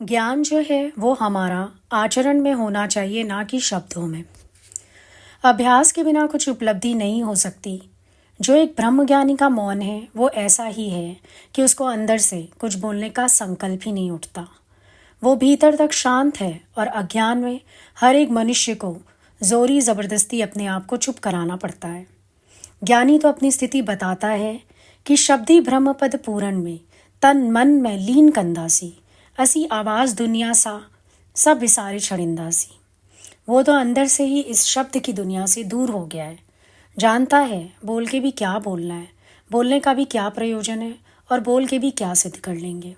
ज्ञान जो है वो हमारा आचरण में होना चाहिए, ना कि शब्दों में। अभ्यास के बिना कुछ उपलब्धि नहीं हो सकती। जो एक ब्रह्मज्ञानी का मौन है वो ऐसा ही है कि उसको अंदर से कुछ बोलने का संकल्प ही नहीं उठता। वो भीतर तक शांत है और अज्ञान में हर एक मनुष्य को जोरी ज़बरदस्ती अपने आप को चुप कराना पड़ता है। ज्ञानी तो अपनी स्थिति बताता है कि शब्दी ब्रह्मपद पूरन में तन मन में लीन कंदासी असी आवाज़ दुनिया सा सब विसारे छड़िंदासी। वो तो अंदर से ही इस शब्द की दुनिया से दूर हो गया है। जानता है बोल के भी क्या बोलना है, बोलने का भी क्या प्रयोजन है और बोल के भी क्या सिद्ध कर लेंगे।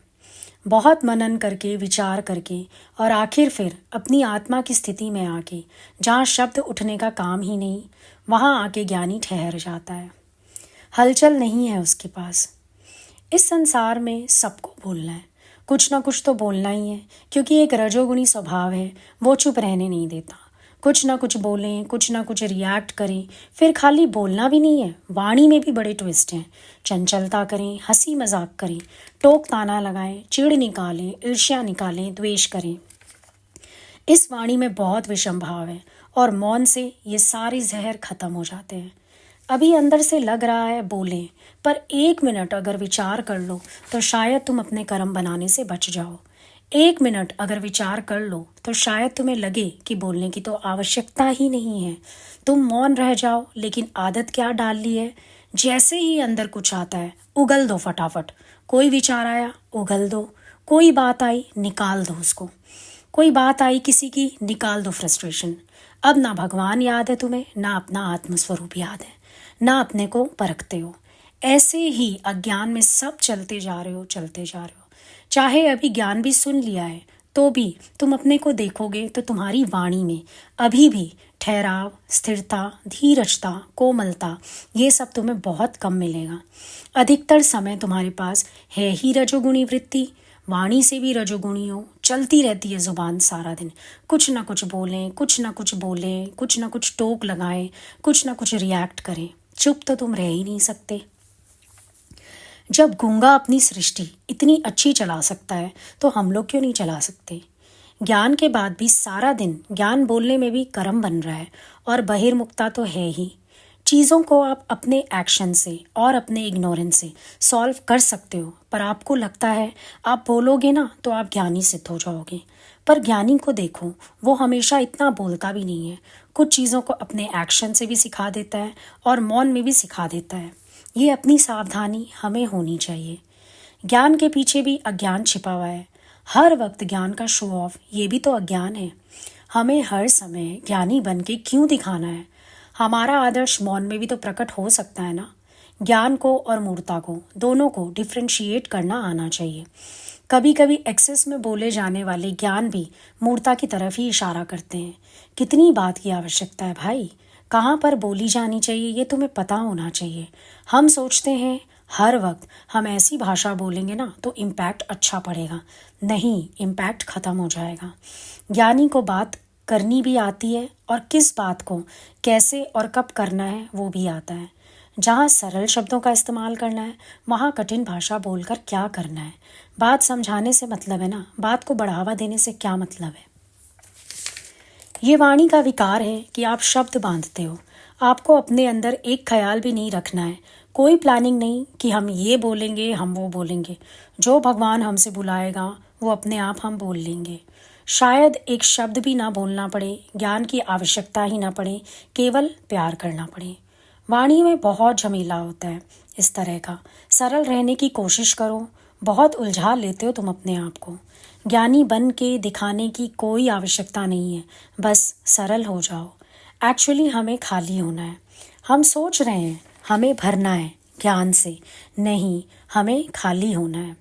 बहुत मनन करके, विचार करके और आखिर फिर अपनी आत्मा की स्थिति में आके जहाँ शब्द उठने का काम ही नहीं, वहाँ आके ज्ञानी ठहर जाता है। हलचल नहीं है उसके पास। इस संसार में सबको बोलना है, कुछ ना कुछ तो बोलना ही है, क्योंकि एक रजोगुणी स्वभाव है, वो चुप रहने नहीं देता। कुछ ना कुछ बोलें, कुछ ना कुछ रिएक्ट करें। फिर खाली बोलना भी नहीं है, वाणी में भी बड़े ट्विस्ट हैं। चंचलता करें, हंसी मजाक करें, टोक ताना लगाएं, चिढ़ निकालें, ईर्ष्या निकालें, द्वेष करें। इस वाणी में बहुत विषम भाव है और मौन से ये सारे जहर खत्म हो जाते हैं। अभी अंदर से लग रहा है बोलें, पर 1 मिनट अगर विचार कर लो तो शायद तुम अपने कर्म बनाने से बच जाओ। 1 मिनट अगर विचार कर लो तो शायद तुम्हें लगे कि बोलने की तो आवश्यकता ही नहीं है। तुम मौन रह जाओ, लेकिन आदत क्या डाल ली है, जैसे ही अंदर कुछ आता है उगल दो फटाफट। कोई विचार आया उगल दो, कोई बात आई निकाल दो उसको, कोई बात आई किसी की निकाल दो फ्रस्ट्रेशन। अब ना भगवान याद है तुम्हें, ना अपना आत्मस्वरूप याद है, ना अपने को परखते हो। ऐसे ही अज्ञान में सब चलते जा रहे हो, चलते जा रहे हो। चाहे अभी ज्ञान भी सुन लिया है तो भी तुम अपने को देखोगे तो तुम्हारी वाणी में अभी भी ठहराव, स्थिरता, धीरजता, कोमलता, ये सब तुम्हें बहुत कम मिलेगा। अधिकतर समय तुम्हारे पास है ही रजोगुणी वृत्ति। वाणी से भी रजोगुणी हो, चलती रहती है जुबान सारा दिन। कुछ ना कुछ बोलें, कुछ ना कुछ बोलें, कुछ ना कुछ टोक लगाएं, कुछ ना कुछ रिएक्ट करें। चुप तो तुम रह ही नहीं सकते। जब गूंगा अपनी सृष्टि इतनी अच्छी चला सकता है तो हम लोग क्यों नहीं चला सकते। ज्ञान के बाद भी सारा दिन ज्ञान बोलने में भी कर्म बन रहा है और बहिर्मुखता तो है ही। चीज़ों को आप अपने एक्शन से और अपने इग्नोरेंस से सॉल्व कर सकते हो, पर आपको लगता है आप बोलोगे ना तो आप ज्ञानी सिद्ध हो जाओगे। पर ज्ञानी को देखो, वो हमेशा इतना बोलता भी नहीं है। कुछ चीज़ों को अपने एक्शन से भी सिखा देता है और मौन में भी सिखा देता है। ये अपनी सावधानी हमें होनी चाहिए। ज्ञान के पीछे भी अज्ञान छिपा हुआ है। हर वक्त ज्ञान का शो ऑफ, ये भी तो अज्ञान है। हमें हर समय ज्ञानी बन के क्यों दिखाना है। हमारा आदर्श मौन में भी तो प्रकट हो सकता है ना। ज्ञान को और मूर्ता को, दोनों को डिफ्रेंशिएट करना आना चाहिए। कभी कभी एक्सेस में बोले जाने वाले ज्ञान भी मूर्ता की तरफ ही इशारा करते हैं। कितनी बात की आवश्यकता है भाई, कहाँ पर बोली जानी चाहिए ये तुम्हें पता होना चाहिए। हम सोचते हैं हर वक्त हम ऐसी भाषा बोलेंगे ना तो इम्पैक्ट अच्छा पड़ेगा। नहीं, इम्पैक्ट ख़त्म हो जाएगा। ज्ञानी को बात करनी भी आती है और किस बात को कैसे और कब करना है वो भी आता है। जहाँ सरल शब्दों का इस्तेमाल करना है वहाँ कठिन भाषा बोलकर क्या करना है। बात समझाने से मतलब है ना, बात को बढ़ावा देने से क्या मतलब है। ये वाणी का विकार है कि आप शब्द बांधते हो। आपको अपने अंदर एक ख्याल भी नहीं रखना है, कोई प्लानिंग नहीं कि हम ये बोलेंगे, हम वो बोलेंगे। जो भगवान हमसे बुलाएगा वो अपने आप हम बोल लेंगे। शायद एक शब्द भी ना बोलना पड़े, ज्ञान की आवश्यकता ही ना पड़े, केवल प्यार करना पड़े। वाणी में बहुत झमेला होता है इस तरह का। सरल रहने की कोशिश करो। बहुत उलझा लेते हो तुम अपने आप को। ज्ञानी बन के दिखाने की कोई आवश्यकता नहीं है, बस सरल हो जाओ। एक्चुअली हमें खाली होना है। हम सोच रहे हैं हमें भरना है ज्ञान से, नहीं, हमें खाली होना है।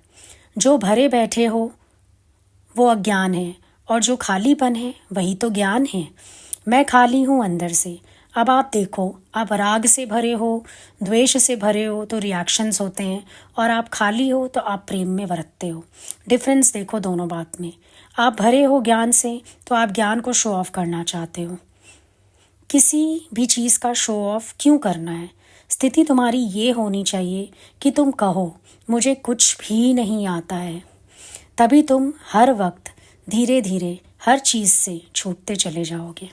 जो भरे बैठे हो वो अज्ञान है और जो खालीपन है वही तो ज्ञान है। मैं खाली हूँ अंदर से। अब आप देखो, आप राग से भरे हो, द्वेष से भरे हो तो रिएक्शंस होते हैं, और आप खाली हो तो आप प्रेम में बरतते हो। डिफरेंस देखो दोनों बात में। आप भरे हो ज्ञान से तो आप ज्ञान को शो ऑफ करना चाहते हो। किसी भी चीज़ का शो ऑफ क्यों करना है। स्थिति तुम्हारी ये होनी चाहिए कि तुम कहो मुझे कुछ भी नहीं आता है। तभी तुम हर वक्त धीरे धीरे हर चीज़ से छूटते चले जाओगे।